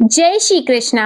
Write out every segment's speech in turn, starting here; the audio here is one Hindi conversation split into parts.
जय श्री कृष्णा।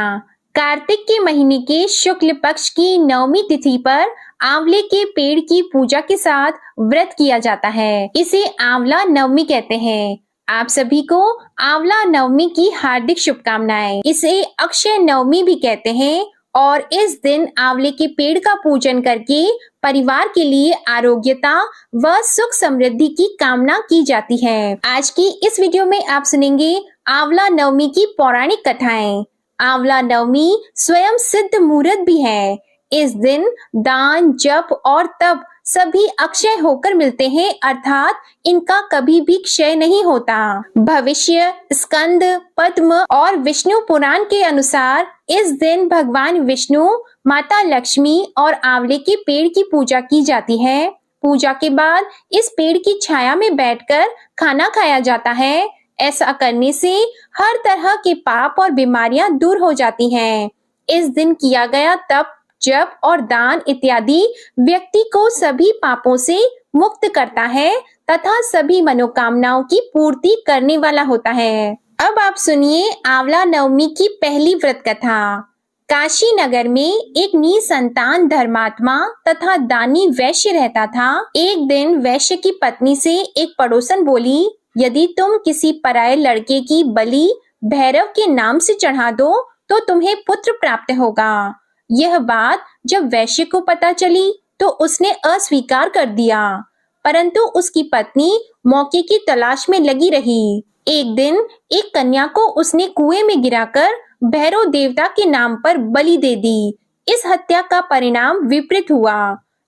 कार्तिक के महीने के शुक्ल पक्ष की नवमी तिथि पर आंवले के पेड़ की पूजा के साथ व्रत किया जाता है। इसे आंवला नवमी कहते हैं। आप सभी को आंवला नवमी की हार्दिक शुभकामनाएं। इसे अक्षय नवमी भी कहते हैं और इस दिन आंवले के पेड़ का पूजन करके परिवार के लिए आरोग्यता व सुख समृद्धि की कामना की जाती है। आज की इस वीडियो में आप सुनेंगे आंवला नवमी की पौराणिक कथाएं। आंवला नवमी स्वयं सिद्ध मुहूर्त भी है। इस दिन दान, जप और तप सभी अक्षय होकर मिलते हैं, अर्थात इनका कभी भी क्षय नहीं होता। भविष्य, स्कंद, पद्म और विष्णु पुराण के अनुसार इस दिन भगवान विष्णु, माता लक्ष्मी और आंवले के पेड़ की पूजा की जाती है। पूजा के बाद इस पेड़ की छाया में बैठकर खाना खाया जाता है। ऐसा करने से हर तरह के पाप और बीमारियां दूर हो जाती हैं। इस दिन किया गया तप, जप और दान इत्यादि व्यक्ति को सभी पापों से मुक्त करता है तथा सभी मनोकामनाओं की पूर्ति करने वाला होता है। अब आप सुनिए आंवला नवमी की पहली व्रत कथा। काशी नगर में एक निसंतान धर्मात्मा तथा दानी वैश्य रहता था। एक दिन वैश्य की पत्नी से एक पड़ोसन बोली, यदि तुम किसी पराये लड़के की बलि भैरव के नाम से चढ़ा दो तो तुम्हें पुत्र प्राप्त होगा। यह बात जब वैश्य को पता चली तो उसने अस्वीकार कर दिया, परंतु उसकी पत्नी मौके की तलाश में लगी रही। एक दिन एक कन्या को उसने कुएं में गिराकर भैरव देवता के नाम पर बलि दे दी। इस हत्या का परिणाम विपरीत हुआ।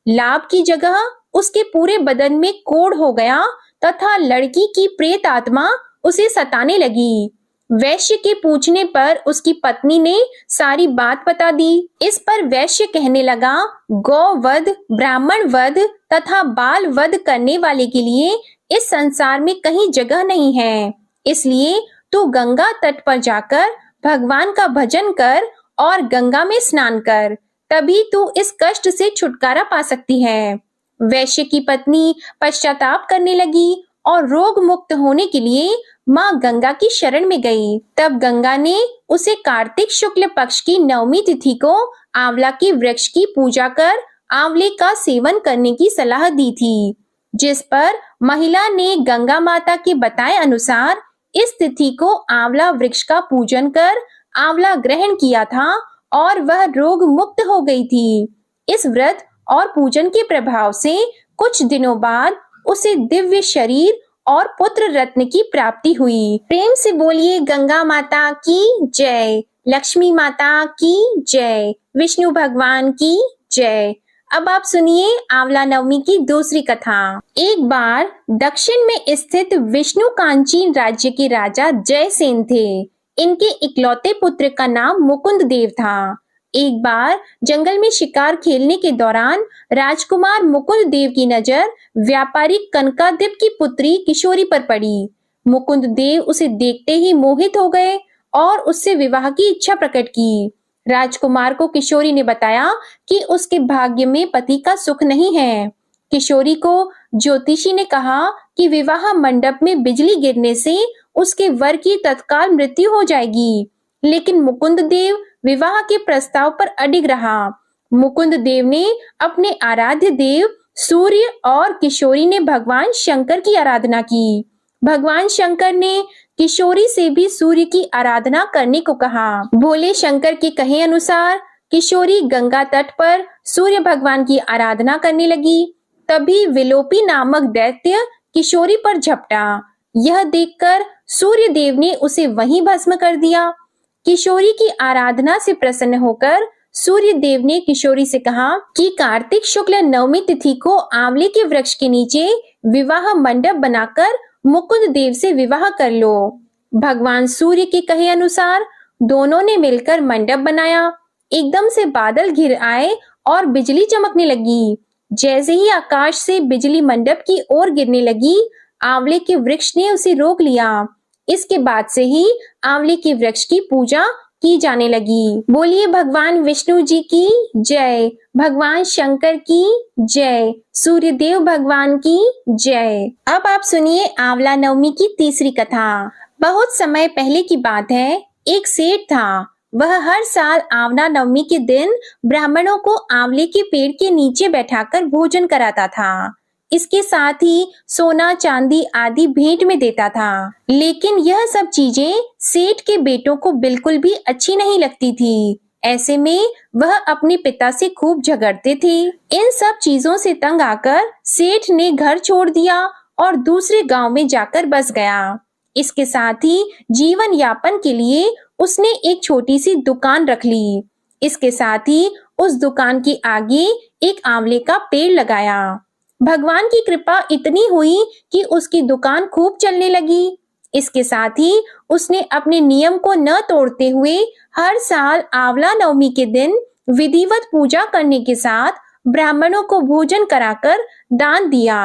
लाभ की जगह उसके पूरे बदन में कोढ़ हो गया तथा लड़की की प्रेत आत्मा उसे सताने लगी। वैश्य के पूछने पर उसकी पत्नी ने सारी बात बता दी। इस पर वैश्य कहने लगा, गौ वध, ब्राह्मण वध तथा बाल वध करने वाले के लिए इस संसार में कहीं जगह नहीं है। इसलिए तू गंगा तट पर जाकर भगवान का भजन कर और गंगा में स्नान कर, तभी तू इस कष्ट से छुटकारा पा सकती है। वैश्य की पत्नी पश्चाताप करने लगी और रोग मुक्त होने के लिए माँ गंगा की शरण में गई। तब गंगा ने उसे कार्तिक शुक्ल पक्ष की नवमी तिथि को आंवला के वृक्ष की पूजा कर आंवले का सेवन करने की सलाह दी थी, जिस पर महिला ने गंगा माता के बताए अनुसार इस तिथि को आंवला वृक्ष का पूजन कर आंवला ग्रहण किया था और वह रोग मुक्त हो गई थी। इस व्रत और पूजन के प्रभाव से कुछ दिनों बाद उसे दिव्य शरीर और पुत्र रत्न की प्राप्ति हुई। प्रेम से बोलिए गंगा माता की जय, लक्ष्मी माता की जय, विष्णु भगवान की जय। अब आप सुनिए आंवला नवमी की दूसरी कथा। एक बार दक्षिण में स्थित विष्णु कांची राज्य के राजा जयसेन थे। इनके इकलौते पुत्र का नाम मुकुंद देव था। एक बार जंगल में शिकार खेलने के दौरान राजकुमार मुकुंद देव की नजर व्यापारी कनकादिप की पुत्री किशोरी पर पड़ी। मुकुंद देव उसे देखते ही मोहित हो गए और उससे विवाह की इच्छा प्रकट की। राजकुमार को किशोरी ने बताया कि उसके भाग्य में पति का सुख नहीं है। किशोरी को ज्योतिषी ने कहा कि विवाह मंडप में बिजली गिरने से उसके वर की तत्काल मृत्यु हो जाएगी, लेकिन मुकुंद देव विवाह के प्रस्ताव पर अडिग रहा। मुकुंद देव ने अपने आराध्य देव सूर्य और किशोरी ने भगवान शंकर की आराधना की। भगवान शंकर ने किशोरी से भी सूर्य की आराधना करने को कहा। भोले शंकर के कहे अनुसार किशोरी गंगा तट पर सूर्य भगवान की आराधना करने लगी। तभी विलोपी नामक दैत्य किशोरी पर झपटा। यह देखकर सूर्य देव ने उसे वहीं भस्म कर दिया। किशोरी की आराधना से प्रसन्न होकर सूर्य देव ने किशोरी से कहा कि कार्तिक शुक्ल नवमी तिथि को आंवले के वृक्ष के नीचे विवाह मंडप बनाकर मुकुंद देव से विवाह कर लो। भगवान सूर्य के कहे अनुसार दोनों ने मिलकर मंडप बनाया। एकदम से बादल घिर आए और बिजली चमकने लगी। जैसे ही आकाश से बिजली मंडप की ओर गिरने लगी, आंवले के वृक्ष ने उसे रोक लिया। इसके बाद से ही आंवले के वृक्ष की पूजा की जाने लगी। बोलिए भगवान विष्णु जी की जय, भगवान शंकर की जय, सूर्य देव भगवान की जय। अब आप सुनिए आंवला नवमी की तीसरी कथा। बहुत समय पहले की बात है। एक सेठ था। वह हर साल आंवला नवमी के दिन ब्राह्मणों को आंवले के पेड़ के नीचे बैठाकर भोजन कराता था। इसके साथ ही सोना चांदी आदि भेंट में देता था। लेकिन यह सब चीजें सेठ के बेटों को बिल्कुल भी अच्छी नहीं लगती थी। ऐसे में वह अपने पिता से खूब झगड़ते थे। इन सब चीजों से तंग आकर सेठ ने घर छोड़ दिया और दूसरे गांव में जाकर बस गया। इसके साथ ही जीवन यापन के लिए उसने एक छोटी सी दुकान रख ली। इसके साथ ही उस दुकान के आगे एक आंवले का पेड़ लगाया। भगवान की कृपा इतनी हुई कि उसकी दुकान खूब चलने लगी। इसके साथ ही उसने अपने नियम को न तोड़ते हुए हर साल आंवला नवमी के दिन विधिवत पूजा करने के साथ ब्राह्मणों को भोजन कराकर दान दिया।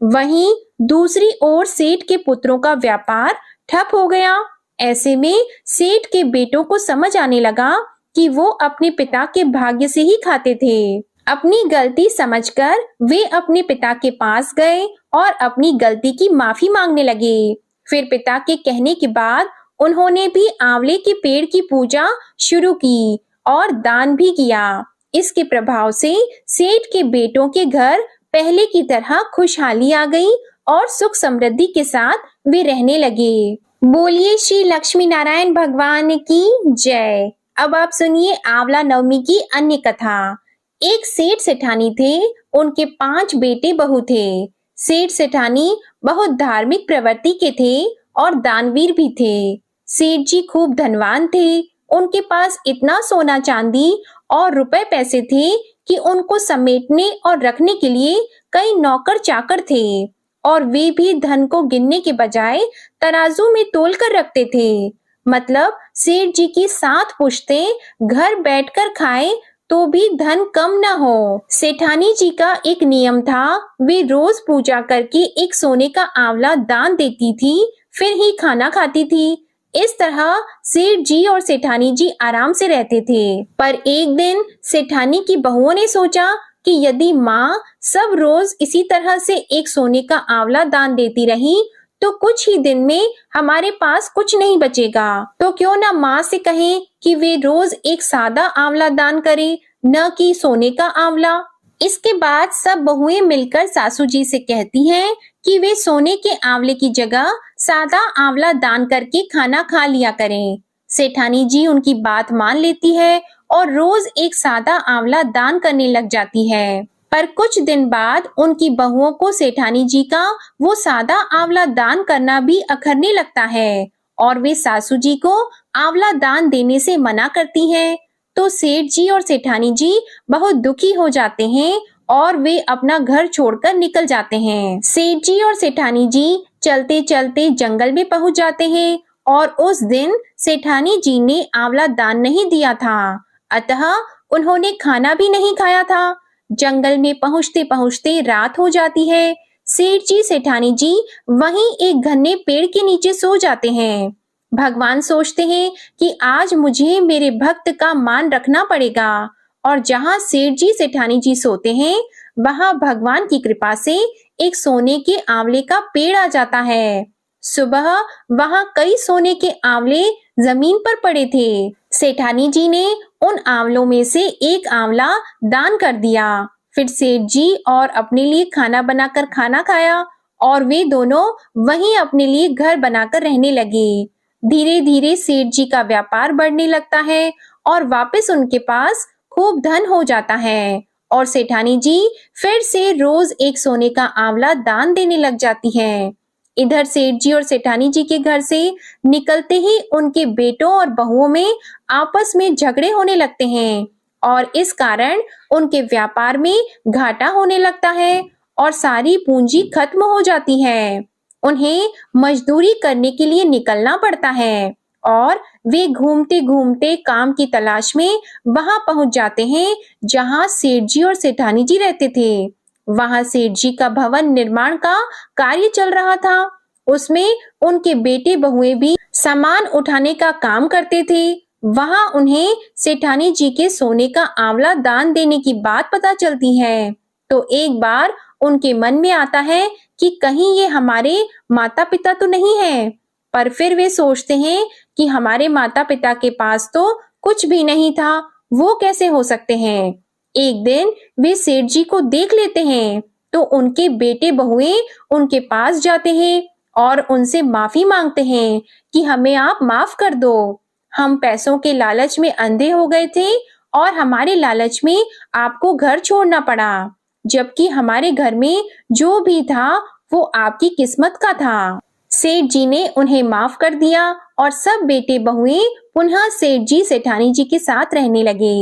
वहीं दूसरी ओर सेठ के पुत्रों का व्यापार ठप हो गया। ऐसे में सेठ के बेटों को समझ आने लगा कि वो अपने पिता के भाग्य से ही खाते थे। अपनी गलती समझकर वे अपने पिता के पास गए और अपनी गलती की माफी मांगने लगे। फिर पिता के कहने के बाद उन्होंने भी आंवले के पेड़ की पूजा शुरू की और दान भी किया। इसके प्रभाव से सेठ के बेटों के घर पहले की तरह खुशहाली आ गई और सुख समृद्धि के साथ वे रहने लगे। बोलिए श्री लक्ष्मी नारायण भगवान की जय। अब आप सुनिए आंवला नवमी की अन्य कथा। एक सेठ सेठानी थे। उनके 5 बेटे बहू थे। सेठ सेठानी बहुत धार्मिक प्रवृत्ति के थे और दानवीर भी थे। सेठ जी खूब धनवान थे। उनके पास इतना सोना चांदी और रुपए पैसे थे कि उनको समेटने और रखने के लिए कई नौकर चाकर थे और वे भी धन को गिनने के बजाय तराजू में तोल कर रखते थे। मतलब सेठ जी की 7 पुश्तें घर बैठकर खाएं तो भी धन कम न हो। सेठानी जी का एक नियम था। वे रोज पूजा करके एक सोने का आंवला दान देती थी, फिर ही खाना खाती थी। इस तरह सेठ जी और सेठानी जी आराम से रहते थे। पर एक दिन सेठानी की बहुओं ने सोचा कि यदि माँ सब रोज इसी तरह से एक सोने का आंवला दान देती रही तो कुछ ही दिन में हमारे पास कुछ नहीं बचेगा। तो क्यों ना माँ से कहें कि वे रोज एक सादा आंवला दान करें, न कि सोने का आंवला। इसके बाद सब बहुएं मिलकर सासू जी से कहती हैं कि वे सोने के आंवले की जगह सादा आंवला दान करके खाना खा लिया करें। सेठानी जी उनकी बात मान लेती है और रोज एक सादा आंवला दान करने लग जाती है। पर कुछ दिन बाद उनकी बहुओं को सेठानी जी का वो सादा आंवला दान करना भी अखरने लगता है और वे सासू जी को आंवला दान देने से मना करती हैं। तो सेठ जी और सेठानी जी बहुत दुखी हो जाते हैं और वे अपना घर छोड़कर निकल जाते हैं। सेठ जी और सेठानी जी चलते चलते जंगल में पहुंच जाते हैं और उस दिन सेठानी जी ने आंवला दान नहीं दिया था, अतः उन्होंने खाना भी नहीं खाया था। जंगल में पहुंचते पहुंचते रात हो जाती है। सेठ जी सेठानी जी वहीं एक घने पेड़ के नीचे सो जाते हैं। भगवान सोचते हैं कि आज मुझे मेरे भक्त का मान रखना पड़ेगा और जहां सेठ जी सेठानी जी सोते हैं वहां भगवान की कृपा से एक सोने के आंवले का पेड़ आ जाता है। सुबह वहां कई सोने के आंवले जमीन पर पड़े थे। सेठानी जी ने उन आंवलों में से एक आंवला दान कर दिया। फिर सेठ जी और अपने लिए खाना बनाकर खाना खाया और वे दोनों वहीं अपने लिए घर बनाकर रहने लगे। धीरे धीरे सेठ जी का व्यापार बढ़ने लगता है और वापस उनके पास खूब धन हो जाता है और सेठानी जी फिर से रोज एक सोने का आंवला दान देने लग जाती है। इधर सेठ जी और सेठानी जी के घर से निकलते ही उनके बेटों और बहुओं में आपस में झगड़े होने लगते हैं और इस कारण उनके व्यापार में घाटा होने लगता है और सारी पूंजी खत्म हो जाती है। उन्हें मजदूरी करने के लिए निकलना पड़ता है और वे घूमते घूमते काम की तलाश में वहां पहुंच जाते हैं जहां सेठ जी और सेठानी जी रहते थे। वहां सेठ जी का भवन निर्माण का कार्य चल रहा था। उसमें उनके बेटे बहुएं भी सामान उठाने का काम करते थे। वहां उन्हें सेठानी जी के सोने का आंवला दान देने की बात पता चलती है। तो एक बार उनके मन में आता है कि कहीं ये हमारे माता पिता तो नहीं है। पर फिर वे सोचते हैं कि हमारे माता पिता के पास तो कुछ भी नहीं था, वो कैसे हो सकते हैं। एक दिन वे सेठ जी को देख लेते हैं तो उनके बेटे बहुएं उनके पास जाते हैं और उनसे माफी मांगते हैं कि हमें आप माफ कर दो। हम पैसों के लालच में अंधे हो गए थे और हमारे लालच में आपको घर छोड़ना पड़ा, जबकि हमारे घर में जो भी था वो आपकी किस्मत का था। सेठ जी ने उन्हें माफ कर दिया और सब बेटे बहुएं पुनः सेठ जी सेठानी जी के साथ रहने लगे।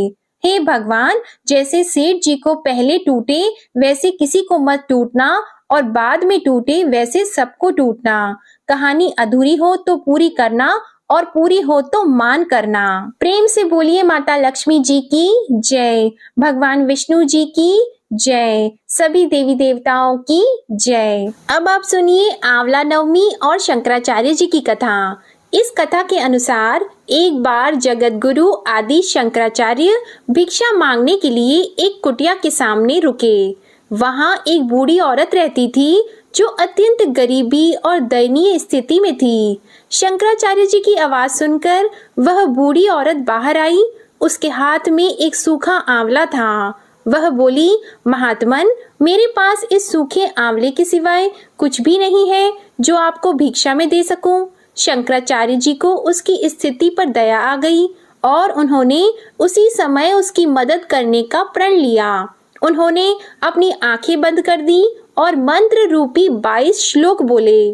हे भगवान, जैसे सेठ जी को पहले टूटे वैसे किसी को मत टूटना और बाद में टूटे वैसे सबको टूटना। कहानी अधूरी हो तो पूरी करना और पूरी हो तो मान करना। प्रेम से बोलिए माता लक्ष्मी जी की जय, भगवान विष्णु जी की जय, सभी देवी देवताओं की जय। अब आप सुनिए आंवला नवमी और शंकराचार्य जी की कथा। इस कथा के अनुसार एक बार जगत गुरु आदि शंकराचार्य भिक्षा मांगने के लिए एक कुटिया के सामने रुके। वहां एक बूढ़ी औरत रहती थी जो अत्यंत गरीबी और दयनीय स्थिति में थी। शंकराचार्य जी की आवाज सुनकर वह बूढ़ी औरत बाहर आई। उसके हाथ में एक सूखा आंवला था। वह बोली, महात्मन, मेरे पास इस सूखे आंवले के सिवाय कुछ भी नहीं है जो आपको भिक्षा में दे सकूं। शंकराचार्य जी को उसकी स्थिति पर दया आ गई और उन्होंने उसी समय उसकी मदद करने का प्रण लिया। उन्होंने अपनी आंखें बंद कर दी और मंत्र रूपी 22 श्लोक बोले।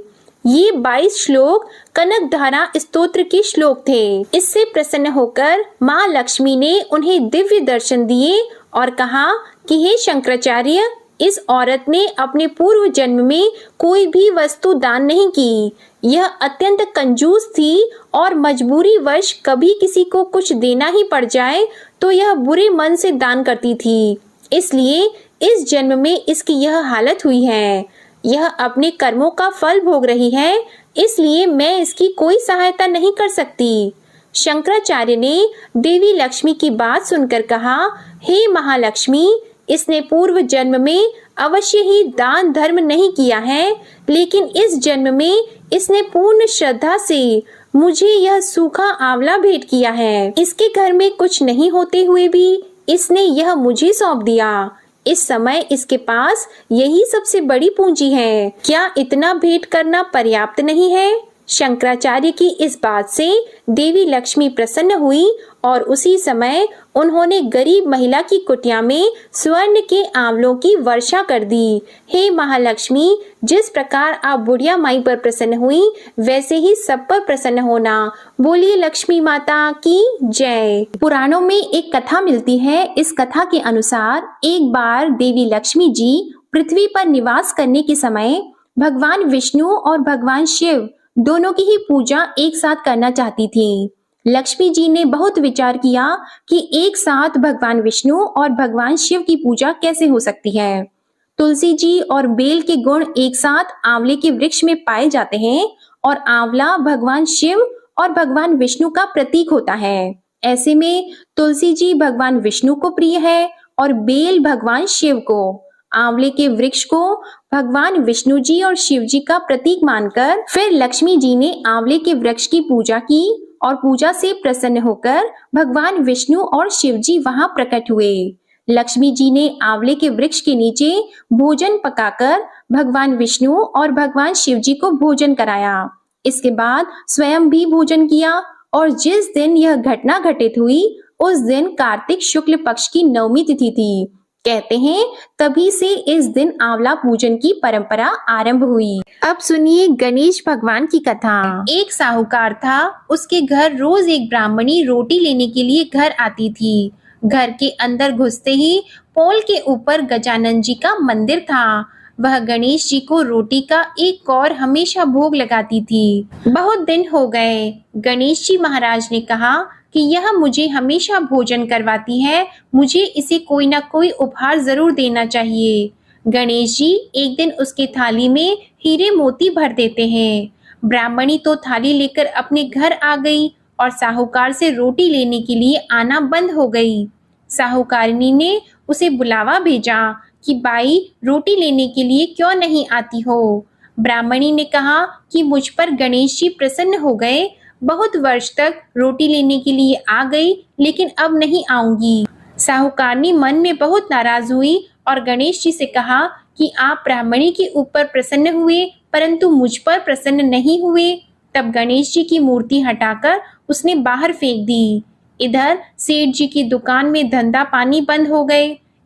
ये 22 श्लोक कनकधारा स्तोत्र के श्लोक थे। इससे प्रसन्न होकर माँ लक्ष्मी ने उन्हें दिव्य दर्शन दिए और कहा कि हे शंकराचार्य, इस औरत ने अपने पूर्व जन्म में कोई भी वस्तु दान नहीं की। यह अत्यंत कंजूस थी और मजबूरी वश कभी किसी को कुछ देना ही पड़ जाए तो यह बुरे मन से दान करती थी। इसलिए इस जन्म में इसकी यह हालत हुई है। यह अपने कर्मों का फल भोग रही है, इसलिए मैं इसकी कोई सहायता नहीं कर सकती। शंकराचार्य ने देवी लक्ष्मी की बात सुनकर कहा, हे महालक्ष्मी, इसने पूर्व जन्म में अवश्य ही दान धर्म नहीं किया है, लेकिन इस जन्म में इसने पूर्ण श्रद्धा से मुझे यह सूखा आंवला भेंट किया है। इसके घर में कुछ नहीं होते हुए भी इसने यह मुझे सौंप दिया। इस समय इसके पास यही सबसे बड़ी पूंजी है। क्या इतना भेंट करना पर्याप्त नहीं है? शंकराचार्य की इस बात से देवी लक्ष्मी प्रसन्न हुई और उसी समय उन्होंने गरीब महिला की कुटिया में स्वर्ण के आंवलों की वर्षा कर दी। हे महालक्ष्मी, जिस प्रकार आप बुढ़िया माई पर प्रसन्न हुई वैसे ही सब पर प्रसन्न होना। बोलिए लक्ष्मी माता की जय। पुराणों में एक कथा मिलती है। इस कथा के अनुसार एक बार देवी लक्ष्मी जी पृथ्वी पर निवास करने के समय भगवान विष्णु और भगवान शिव दोनों की ही पूजा एक साथ करना चाहती थी। लक्ष्मी जी ने बहुत विचार किया कि एक साथ भगवान विष्णु और भगवान शिव की पूजा कैसे हो सकती है। तुलसी जी और बेल के गुण एक साथ आंवले के वृक्ष में पाए जाते हैं और आंवला भगवान शिव और भगवान विष्णु का प्रतीक होता है। ऐसे में तुलसी जी भगवान विष्णु को प्रिय है और बेल भगवान शिव को। आंवले के वृक्ष को भगवान विष्णु जी और शिव जी का प्रतीक मानकर फिर लक्ष्मी जी ने आंवले के वृक्ष की पूजा की और पूजा से प्रसन्न होकर भगवान विष्णु और शिव जी वहां प्रकट हुए। लक्ष्मी जी ने आंवले के वृक्ष के नीचे भोजन पकाकर भगवान विष्णु और भगवान शिव जी को भोजन कराया। इसके बाद स्वयं भी भोजन किया और जिस दिन यह घटना घटित हुई उस दिन कार्तिक शुक्ल पक्ष की नवमी तिथि थी। कहते हैं तभी से इस दिन आंवला पूजन की परंपरा आरंभ हुई। अब सुनिए गणेश भगवान की कथा। एक साहूकार था, उसके घर रोज एक ब्राह्मणी रोटी लेने के लिए घर आती थी। घर के अंदर घुसते ही पोल के ऊपर गजानन जी का मंदिर था। वह गणेश जी को रोटी का एक कौर हमेशा भोग लगाती थी। बहुत दिन हो गए। गणेश जी महाराज ने कहा कि यह मुझे हमेशा भोजन करवाती है, मुझे इसे कोई ना कोई उपहार जरूर देना चाहिए। गणेश जी एक दिन उसके थाली में हीरे मोती भर देते हैं। ब्राह्मणी तो थाली लेकर अपने घर आ गई और साहूकार से रोटी लेने के लिए आना बंद हो गई। साहूकारिनी ने उसे बुलावा भेजा कि बाई, रोटी लेने के लिए क्यों नहीं आती हो। ब्राह्मणी ने कहा कि मुझ पर गणेश जी प्रसन्न हो गए, बहुत वर्ष तक रोटी लेने के लिए आ गई, लेकिन अब नहीं आऊंगी। साहूकारनी मन में बहुत नाराज हुई और गणेश जी से कहा कि आप ब्राह्मणी के ऊपर प्रसन्न हुए, परंतु मुझ पर प्रसन्न नहीं हुए। तब गणेश जी की मूर्ति हटाकर उसने बाहर फेंक दी। इधर सेठ जी की दुकान में धंधा पानी बंद हो गए।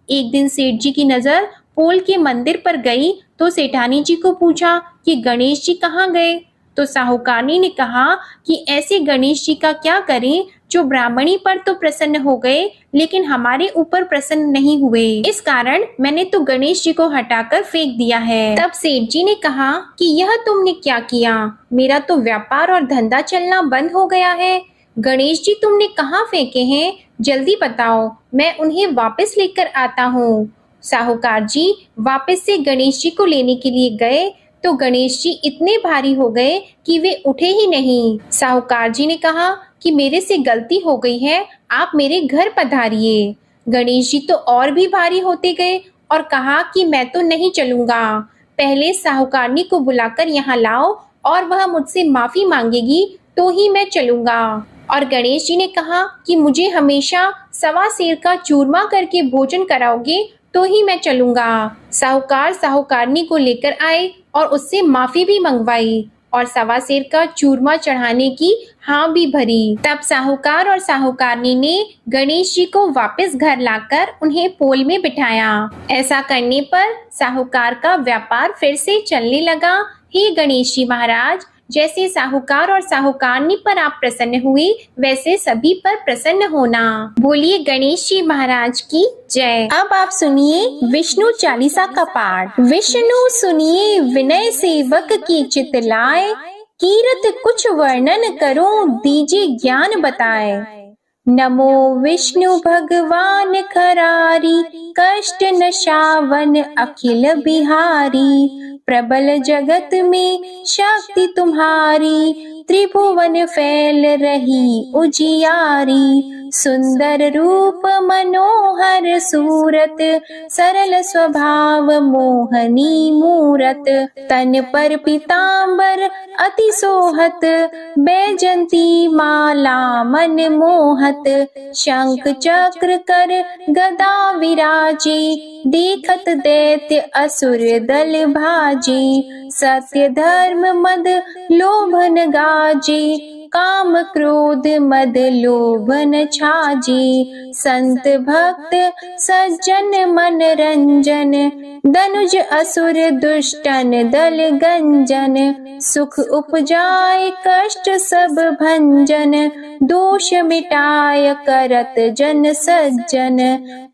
एक दिन सेठ जी की नजर पोल के मंदिर पर गई तो सेठानी जी को पूछा कि गणेश जी कहाँ गए। तो साहूकारनी ने कहा कि ऐसे गणेश जी का क्या करें जो ब्राह्मणी पर तो प्रसन्न हो गए, लेकिन हमारे ऊपर प्रसन्न नहीं हुए। इस कारण मैंने तो गणेश जी को हटाकर फेंक दिया है। तब सेठ जी ने कहा कि यह तुमने क्या किया? मेरा तो व्यापार और धंधा चलना बंद हो गया है। गणेश जी तुमने कहाँ फेंके हैं? जल्दी बताओ, मैं उन्हें वापस लेकर आता हूँ। साहूकार जी वापस से गणेश जी को लेने के लिए गए तो गणेश जी इतने भारी हो गए कि वे उठे ही नहीं। साहूकार जी ने कहा कि मेरे से गलती हो गई है, आप मेरे घर पधारिए। गणेश जी तो और भी भारी होते गए और कहा कि मैं तो नहीं चलूंगा, पहले साहूकारनी को बुलाकर यहाँ लाओ और वह मुझसे माफी मांगेगी तो ही मैं चलूंगा। और गणेश जी ने कहा कि मुझे हमेशा सवा सेर का चूरमा करके भोजन कराओगे तो ही मैं चलूंगा। साहूकार साहूकारनी को लेकर आए और उससे माफी भी मंगवाई और सवा सेर का चूरमा चढ़ाने की हाँ भी भरी। तब साहूकार और साहूकारनी ने गणेश जी को वापस घर लाकर उन्हें पोल में बिठाया। ऐसा करने पर साहूकार का व्यापार फिर से चलने लगा। हे गणेश जी महाराज, जैसे साहूकार और साहूकारनी पर आप प्रसन्न हुए, वैसे सभी पर प्रसन्न होना। बोलिए गणेश जी महाराज की जय। अब आप सुनिए विष्णु चालीसा का पाठ। विष्णु सुनिए विनय सेवक की चित लाए, कीरत कुछ वर्णन करो दीजिए ज्ञान बताए। नमो विष्णु भगवान खरारी, कष्ट नशावन अखिल बिहारी। प्रबल जगत में शक्ति तुम्हारी, त्रिभुवन फैल रही उजियारी। सुंदर रूप मनोहर सूरत, सरल स्वभाव मोहनी मूरत। तन पर पीतांबर अति सोहत, बैजंती माला मन मोहत। शंख चक्र कर गदा विराजे, देखत दैत्य असुर दल भाजे। सत्य धर्म मद लोभन गाजे, काम क्रोध मद लोभन छाजे। संत भक्त सज्जन मन रंजन, धनुज असुर दुष्टन दल गंजन। सुख उपजाए कष्ट सब भंजन, दोष मिटाय करत जन सज्जन।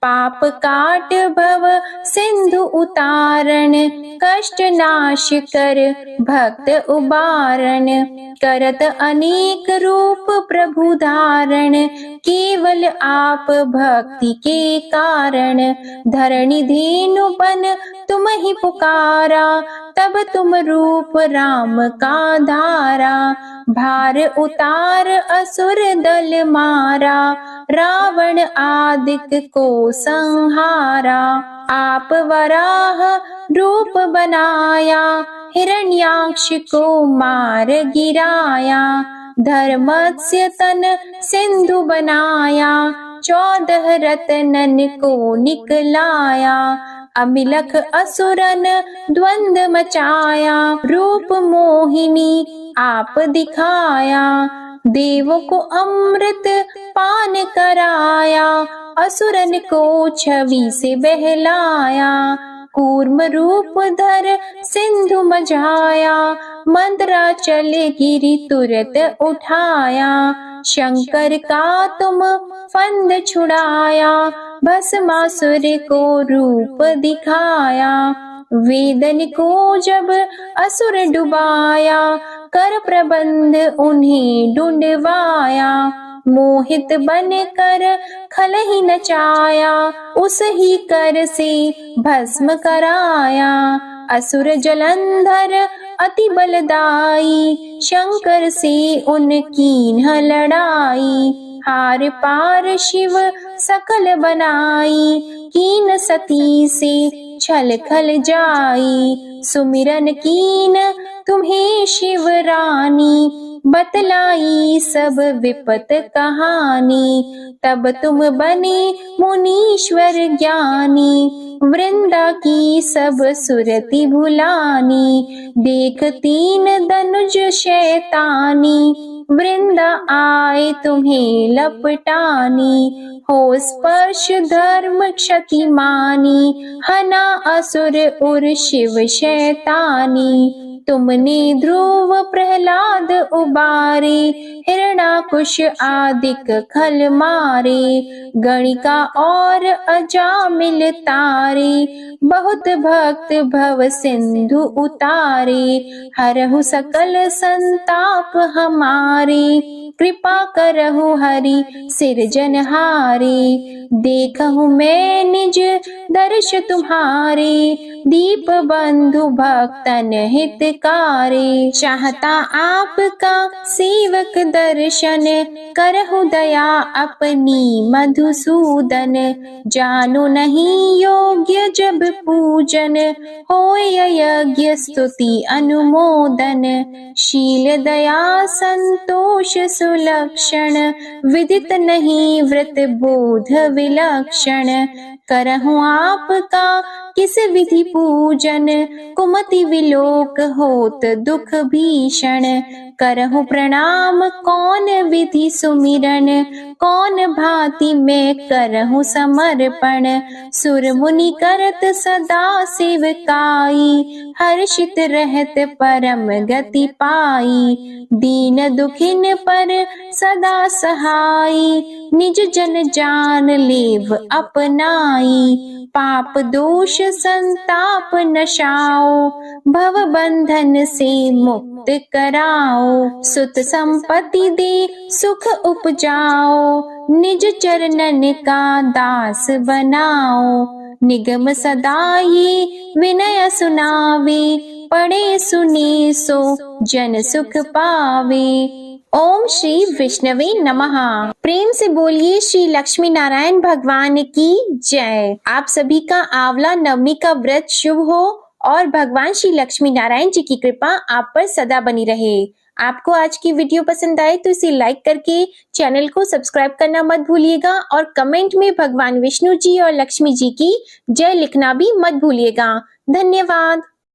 पाप काट भव सिंधु उतारण, कष्ट नाश कर भक्त उबारण। करत अनेक रूप प्रभु धारण, केवल आप भक्ति के कारण। धरणी धेनु बन तुम ही पुकारा, तब तुम रूप राम का धारा। भार उतार असुर दल मारा, रावण आदित्य को संहारा। आप वराह रूप बनाया, हिरण्याक्ष को मार गिराया। धर्मस्य तन सिंधु बनाया, 14 रत्नन को निकलाया। अमिलख असुरन द्वंद मचाया, रूप मोहिनी आप दिखाया। देव को अमृत पान कराया, असुरन को छवि से बहलाया। कूर्म रूप धर सिंधु मझाया, मंदराचल गिरि तुरत उठाया। शंकर का तुम फंद छुड़ाया, भस्मासुर को रूप दिखाया। वेदन को जब असुर डुबाया, कर प्रबंध उन्हें ढूंढवाया। मोहित बन कर खल ही नचाया, उस ही कर से भस्म कराया। असुर जलंधर अति बलदाई, शंकर से उनकी लड़ाई। हार पार शिव सकल बनाई, कीन सती से छल खल जाई। सुमिरन कीन तुम्हें शिव रानी, बतलाई सब विपत कहानी, तब तुम बने मुनीश्वर ज्ञानी। वृंदा की सब सुरति भुलानी, देख तीन धनुज शैतानी। वृंदा आए तुम्हें लपटानी, हो स्पर्श धर्म क्षति मानी। हना असुर उर शिव शैतानी, तुमने ध्रुव प्रहलाद उबारे। हिरणाकुश आदिक खल मारे, गणिका और अजामिल तारे। बहुत भक्त भव सिंधु उतारे, हरहु सकल संताप हमारे। कृपा करहु हरि सिरजनहारे, देखहु मैं निज दर्श तुम्हारे। दीप बंधु भक्तन हितकारे, चाहता आपका सेवक दर्शन। करहु दया अपनी मधुसूदन, जानो नहीं योग्य जब पूजन। होय यज्ञ स्तुति अनुमोदन, शील दया संतोष सुलक्षण। विदित नहीं व्रत बोध विलक्षण, करहु आपका किस विधि पूजन। कुमति विलोक होत दुख भीषण, करहु प्रणाम कौन विधि सुमिरन। कौन भांति मैं करहु समर्पण, सुर मुनि करत सदा सेवकाई। हर्षित रहत परम गति पाई, दीन दुखिन पर सदा सहाई। निज जन जान लेव अपनाई, पाप दोष संताप नशाओ। भव बंधन से मुक्त कराओ, सुत संपत्ति दे सुख उपजाओ। निज चरणन का दास बनाओ, निगम सदा ये विनय सुनावे। पढ़े सुने सो जन सुख पावे। ओम श्री विष्णवे नमः। प्रेम से बोलिए श्री लक्ष्मी नारायण भगवान की जय। आप सभी का आंवला नवमी का व्रत शुभ हो और भगवान श्री लक्ष्मी नारायण जी की कृपा आप पर सदा बनी रहे। आपको आज की वीडियो पसंद आए तो इसे लाइक करके चैनल को सब्सक्राइब करना मत भूलिएगा और कमेंट में भगवान विष्णु जी और लक्ष्मी जी की जय लिखना भी मत भूलिएगा। धन्यवाद।